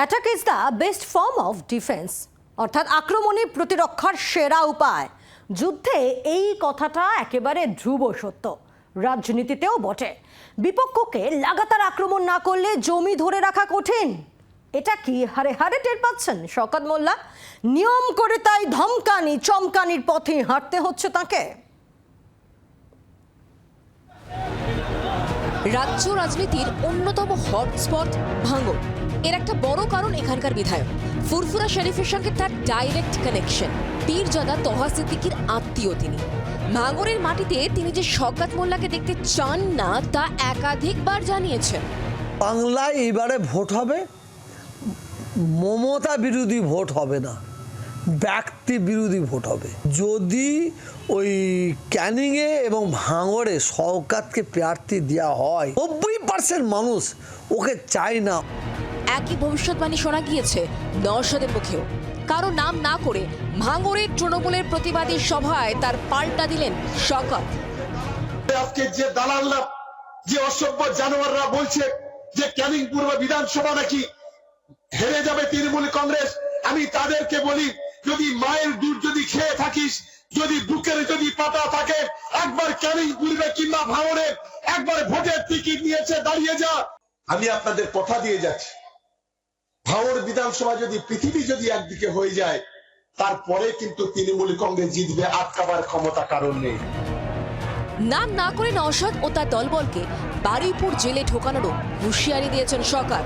Attack is the best form of defence, অর্থাৎ আক্রমণই প্রতিরক্ষার সেরা উপায়। যুদ্ধে এই কথাটা একেবারে ধ্রুব সত্য, রাজনীতিতেও বটে। বিপক্ষকে লাগাতার আক্রমণ না করলে জমি ধরে রাখা কঠিন। এটা কি হারে হারে টের পাচ্ছেন শওকত মোল্লা? নিয়ম করে তাই ধমকানি চমকানির পথে হাঁটতে হচ্ছে তাকে। রাজ্য রাজনীতির অন্যতম হটস্পট ভাঙড়। এর একটা বড় কারণ এখানকার বিধায়ক ফুরফুরা শরীফের সঙ্গে তার ডাইরেক্ট কানেকশন। পীরজাদা তহা সিদ্দিকীর আত্মীয় তিনি। ভাঙড়ের মাটিতে তিনি যে শওকত মোল্লাকে দেখতে চান না তা একাধিকবার জানিয়েছেন। বাংলায় এবারে ভোট হবে, মমতা বিরোধী ভোট হবে না, ব্যক্তি বিরোধী ভোট হবে। যদি ওই ক্যানিংয়ে এবং ভাঙড়ে শওকতকে প্রার্থী দেওয়া হয়, 90% মানুষ ওকে চায় না। একই ভবিষ্যৎবাণী শোনা গিয়েছে নওশাদের মুখেও। কারো নাম না করে ভাঙড়ের তৃণমূলের প্রতিবাদী সভায় তার পাল্টা দিলেন শওকত। আজকে যে দালালরা, যে অসভ্য জানোয়াররা বলছে যে ক্যানিং পূর্ব বিধানসভা নাকি হেরে যাবে তৃণমূল কংগ্রেস, আমি তাদেরকে বলি, যদি মায়ের দুধ যদি খেয়ে থাকিস, যদি বুকের যদি পাতা থাকে, একবার ক্যানিং পূর্বে কিংবা ভাঙড়ে একবার ভোটের টিকিট নিয়েছে দাঁড়িয়ে যা। আমি আপনাদের কথা দিয়ে যাচ্ছি, ভাঙড় বিধানসভা যদি পৃথিবী যদি একদিকে হয়ে যায়, তারপরে কিন্তু তৃণমূল কংগ্রেস জিতবে, আটকাবার ক্ষমতা কারণ নেই। নাম না করে নওশাদ ও তার দলবলকে বারুইপুর জেলে ঢোকানোরও হুঁশিয়ারি দিয়েছেন শওকত।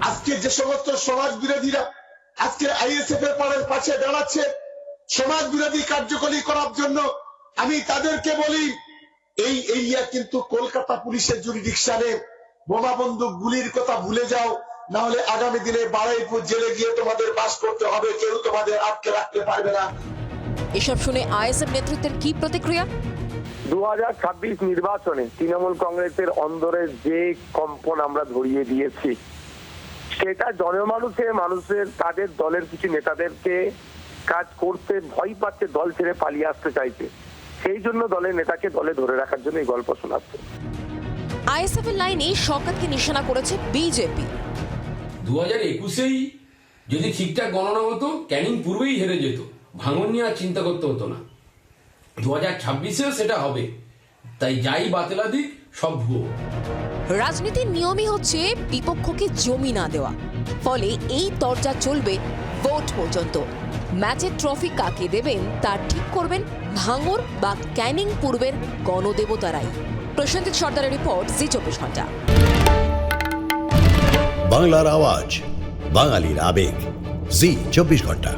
আজকে যে সমস্ত সমাজ বিরোধীরা আজকে আইএসএফ এর পাশে দাঁড়াচ্ছে সমাজ বিরোধী কার্যকরী করার জন্য, আমি তাদেরকে বলি, এই এরিয়া কিন্তু কলকাতা পুলিশের জুরিডিকশনে। বোমা বন্দুক গুলির কথা ভুলে যাও, না হলে আগামী দিনে বারুইপুর জেলে গিয়ে তোমাদের বাস করতে হবে, কেউ তোমাদের আটকে রাখতে পারবে না। এসব শুনে আইএসএফ নেতৃত্বের কি প্রতিক্রিয়া? 2026 নির্বাচনে তৃণমূল কংগ্রেসের অন্দরে যে কম্পন আমরা ধরিয়ে দিয়েছি, সেটা মানুষের তাদের দলের কিছু নেতাদেরকে কাজ করতে ভয় পাচ্ছে, দল ছেড়ে পালিয়ে আসতে চাইছে। সেই জন্য দলের নেতাকে দলে ধরে রাখার জন্য এই গল্প শোনাচ্ছে। আইএসএফ এর লাইনে শওকতকে নিশানা করেছে বিজেপি। 2021-এই যদি ঠিকঠাক গণনা হতো, ক্যানিং পূর্বেই হেরে যেত, ভাঙন নিয়ে আর চিন্তা করতে হতো না। 2026-এও সেটা হবে, তাই যাই বাতেলা দিক সব ভুয়ো। রাজনীতির নিয়মই হচ্ছে বিপক্ষকে জমি না দেওয়া, ফলে এই তরজা চলবে ভোট পর্যন্ত। ম্যাচের ট্রফি কাকে দেবেন তা ঠিক করবেন ভাঙড় বা ক্যানিং পূর্বের গণদেবতারাই। প্রশান্তিত সর্দারের রিপোর্ট, জি 24 ঘন্টা। বাংলার আওয়াজ, বাঙালির আবেগ, জি 24 ঘন্টা।